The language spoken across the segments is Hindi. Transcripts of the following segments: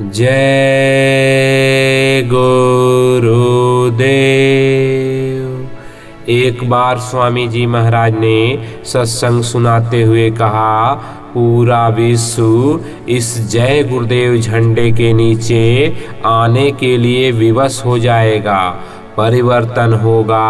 जय गुरुदेव। एक बार स्वामी जी महाराज ने सत्संग सुनाते हुए कहा, पूरा विश्व इस जय गुरुदेव झंडे के नीचे आने के लिए विवश हो जाएगा। परिवर्तन होगा,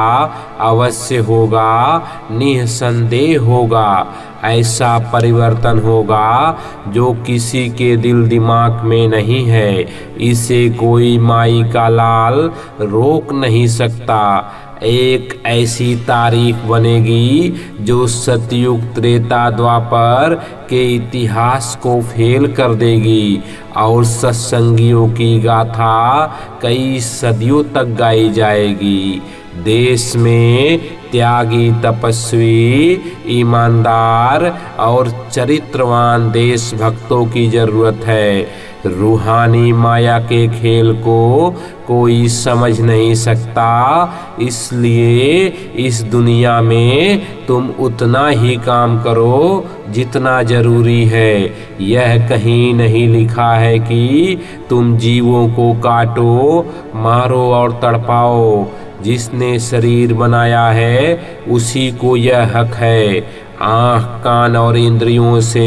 अवश्य होगा, निसंदेह होगा। ऐसा परिवर्तन होगा जो किसी के दिल दिमाग में नहीं है। इसे कोई माई का लाल रोक नहीं सकता। एक ऐसी तारीख बनेगी जो सतयुग त्रेता द्वापर के इतिहास को फेल कर देगी और सत्संगियों की गाथा कई सदियों तक गाई जाएगी। देश में त्यागी, तपस्वी, ईमानदार और चरित्रवान देशभक्तों की जरूरत है। रूहानी माया के खेल को कोई समझ नहीं सकता, इसलिए इस दुनिया में तुम उतना ही काम करो जितना जरूरी है। यह कहीं नहीं लिखा है कि तुम जीवों को काटो, मारो और तड़पाओ। जिसने शरीर बनाया है उसी को यह हक है। आँख, कान और इंद्रियों से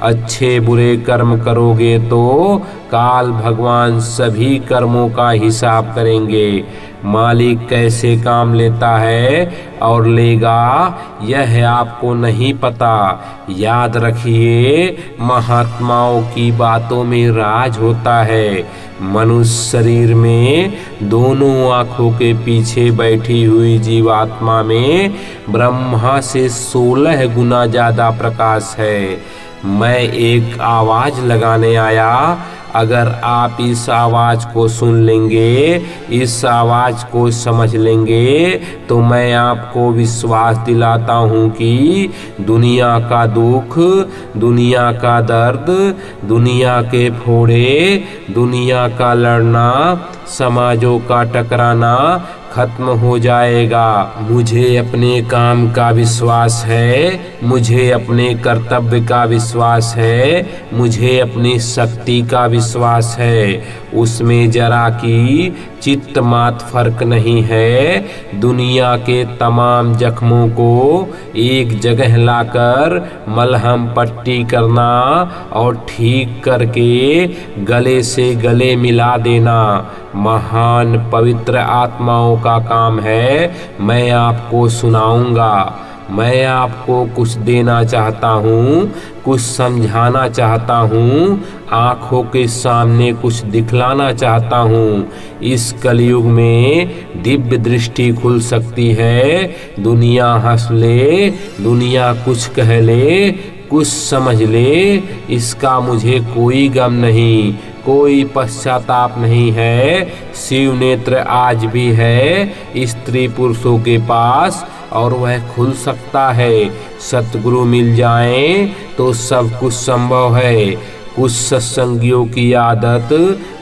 अच्छे बुरे कर्म करोगे तो काल भगवान सभी कर्मों का हिसाब करेंगे। मालिक कैसे काम लेता है और लेगा, यह आपको नहीं पता। याद रखिए, महात्माओं की बातों में राज होता है। मनुष्य शरीर में दोनों आँखों के पीछे बैठी हुई जीवात्मा में ब्रह्मा से 16 गुना ज़्यादा प्रकाश है। मैं एक आवाज़ लगाने आया। अगर आप इस आवाज़ को सुन लेंगे, इस आवाज़ को समझ लेंगे, तो मैं आपको विश्वास दिलाता हूँ कि दुनिया का दुख, दुनिया का दर्द, दुनिया के फोड़े, दुनिया का लड़ना, समाजों का टकराना खत्म हो जाएगा। मुझे अपने काम का विश्वास है, मुझे अपने कर्तव्य का विश्वास है, मुझे अपनी शक्ति का विश्वास है। उसमें जरा की चित्त मात फर्क नहीं है। दुनिया के तमाम जख्मों को एक जगह लाकर मलहम पट्टी करना और ठीक करके गले से गले मिला देना महान पवित्र आत्माओं का काम है। मैं आपको सुनाऊंगा। मैं आपको कुछ देना चाहता हूँ, कुछ समझाना चाहता हूँ, आँखों के सामने कुछ दिखलाना चाहता हूँ। इस कलयुग में दिव्य दृष्टि खुल सकती है। दुनिया हंस ले, दुनिया कुछ कह ले, कुछ समझ ले, इसका मुझे कोई गम नहीं, कोई पश्चाताप नहीं है। शिव नेत्र आज भी है स्त्री पुरुषों के पास और वह खुल सकता है। सतगुरु मिल जाएं तो सब कुछ संभव है। कुछ सत्संगियों की आदत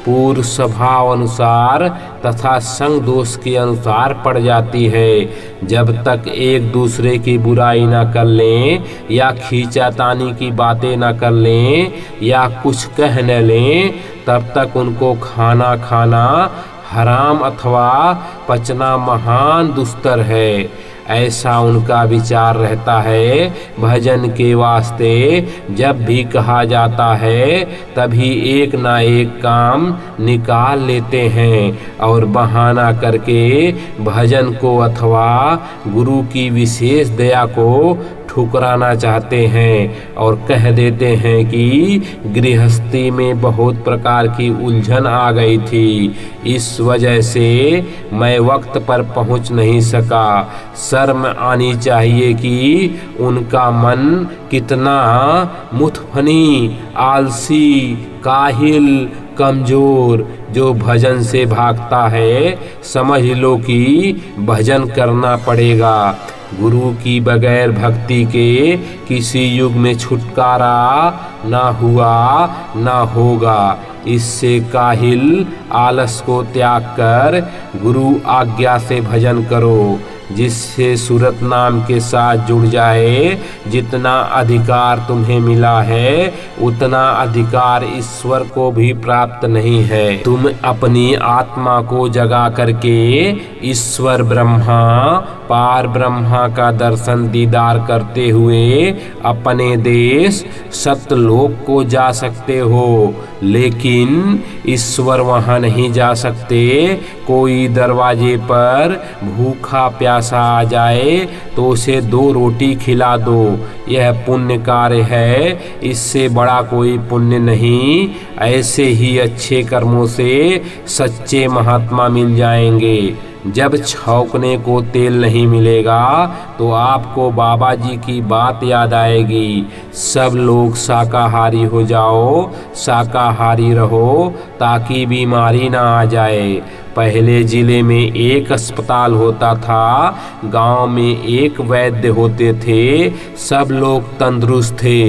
पूर्व स्वभाव अनुसार तथा संग दोष के अनुसार पड़ जाती है। जब तक एक दूसरे की बुराई ना कर लें या खींचातानी की बातें ना कर लें या कुछ कह न लें, तब तक उनको खाना हराम अथवा पचना महान दुस्तर है। ऐसा उनका विचार रहता है। भजन के वास्ते जब भी कहा जाता है तभी एक ना एक काम निकाल लेते हैं और बहाना करके भजन को अथवा गुरु की विशेष दया को ठुकराना चाहते हैं और कह देते हैं कि गृहस्थी में बहुत प्रकार की उलझन आ गई थी, इस वजह से मैं वक्त पर पहुंच नहीं सका। शर्म आनी चाहिए कि उनका मन कितना मुतफनी, आलसी, काहिल, कमजोर जो भजन से भागता है। समझ लो कि भजन करना पड़ेगा। गुरु की बगैर भक्ति के किसी युग में छुटकारा ना हुआ ना होगा। इससे काहिल आलस को त्याग कर गुरु आज्ञा से भजन करो। जिससे सूरत नाम के साथ जुड़ जाए। जितना अधिकार तुम्हें मिला है उतना अधिकार ईश्वर को भी प्राप्त नहीं है। तुम अपनी आत्मा को जगा करके ईश्वर ब्रह्मा पार ब्रह्मा का दर्शन दीदार करते हुए अपने देश सत्यलोक को जा सकते हो, लेकिन ईश्वर वहां नहीं जा सकते। कोई दरवाजे पर भूखा प्यासा आ जाए तो उसे 2 रोटी खिला दो, यह पुण्य कार्य है, इससे बड़ा कोई पुण्य नहीं। ऐसे ही अच्छे कर्मों से सच्चे महात्मा मिल जाएंगे। जब छौंकने को तेल नहीं मिलेगा तो आपको बाबा जी की बात याद आएगी। सब लोग शाकाहारी हो जाओ, शाकाहारी रहो ताकि बीमारी ना आ जाए। पहले जिले में एक अस्पताल होता था, गांव में एक वैद्य होते थे, सब लोग तंदुरुस्त थे।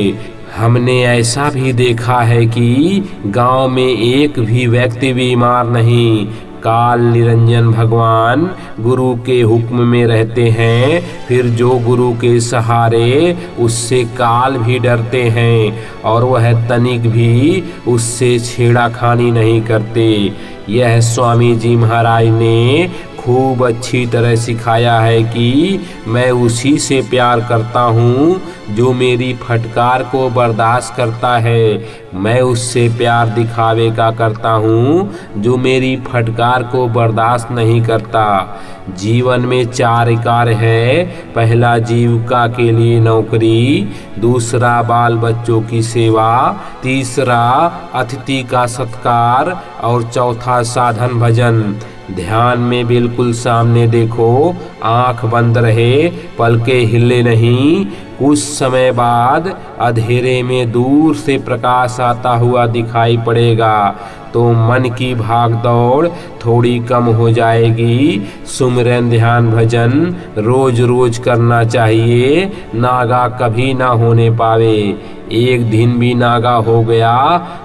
हमने ऐसा भी देखा है कि गांव में एक भी व्यक्ति बीमार नहीं। काल निरंजन भगवान गुरु के हुक्म में रहते हैं, फिर जो गुरु के सहारे उससे काल भी डरते हैं और वह तनिक भी उससे छेड़ाखानी नहीं करते। यह स्वामी जी महाराज ने खूब अच्छी तरह सिखाया है कि मैं उसी से प्यार करता हूँ जो मेरी फटकार को बर्दाश्त करता है। मैं उससे प्यार दिखावे का करता हूँ जो मेरी फटकार को बर्दाश्त नहीं करता। जीवन में 4 कार्य है। पहला जीविका के लिए नौकरी, दूसरा बाल बच्चों की सेवा, तीसरा अतिथि का सत्कार और चौथा साधन भजन। ध्यान में बिल्कुल सामने देखो, आंख बंद रहे, पलके हिले नहीं। कुछ समय बाद अंधेरे में दूर से प्रकाश आता हुआ दिखाई पड़ेगा तो मन की भाग दौड़ थोड़ी कम हो जाएगी। सुमिरन ध्यान भजन रोज रोज करना चाहिए, नागा कभी ना होने पावे। एक दिन भी नागा हो गया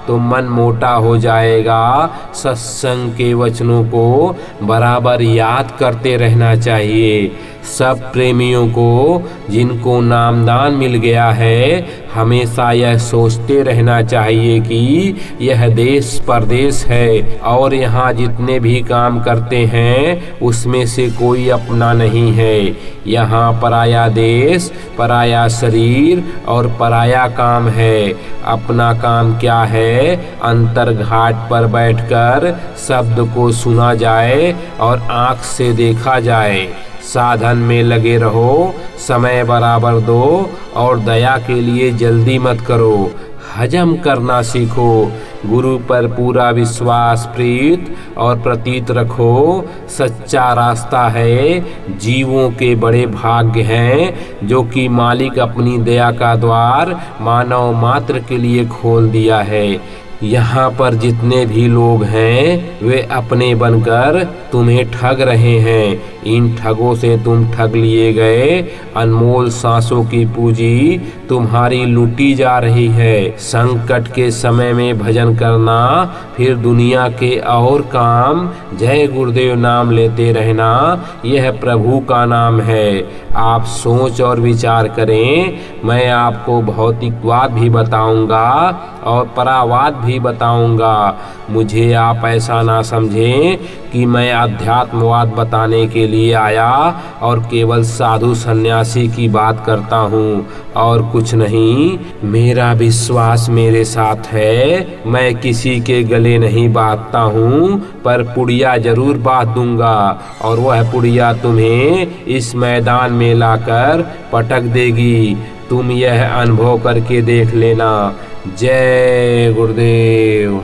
तो मन मोटा हो जाएगा। सत्संग के वचनों को बराबर याद करते रहना चाहिए। सब प्रेमियों को जिनको नामदान मिल गया है हमेशा यह सोचते रहना चाहिए कि यह देश परदेश है और यहाँ जितने भी काम करते हैं उसमें से कोई अपना नहीं है। यहाँ पराया देश, पराया शरीर और पराया काम है। अपना काम क्या है? अंतर घाट पर बैठकर शब्द को सुना जाए और आँख से देखा जाए। साधन में लगे रहो, समय बराबर दो और दया के लिए जल्दी मत करो। हजम करना सीखो, गुरु पर पूरा विश्वास प्रीत और प्रतीत रखो। सच्चा रास्ता है, जीवों के बड़े भाग्य हैं जो कि मालिक अपनी दया का द्वार मानव मात्र के लिए खोल दिया है। यहाँ पर जितने भी लोग हैं वे अपने बनकर तुम्हें ठग रहे हैं। इन ठगों से तुम ठग लिए गए। अनमोल सांसों की पूंजी तुम्हारी लूटी जा रही है। संकट के समय में भजन करना, फिर दुनिया के और काम, जय गुरुदेव नाम लेते रहना, यह प्रभु का नाम है। आप सोच और विचार करें। मैं आपको भौतिकवाद भी बताऊंगा और परावाद भी बताऊंगा। मुझे आप ऐसा ना समझें कि मैं अध्यात्मवाद बताने के लिए आया और केवल साधु सन्यासी की बात करता हूँ और कुछ नहीं। मेरा विश्वास मेरे साथ है। मैं किसी के गले नहीं बांधता हूँ, पर पुड़िया जरूर बांध दूंगा और वह पुड़िया तुम्हें इस मैदान में लाकर पटक देगी। तुम यह अनुभव करके देख लेना। जय गुरुदेव।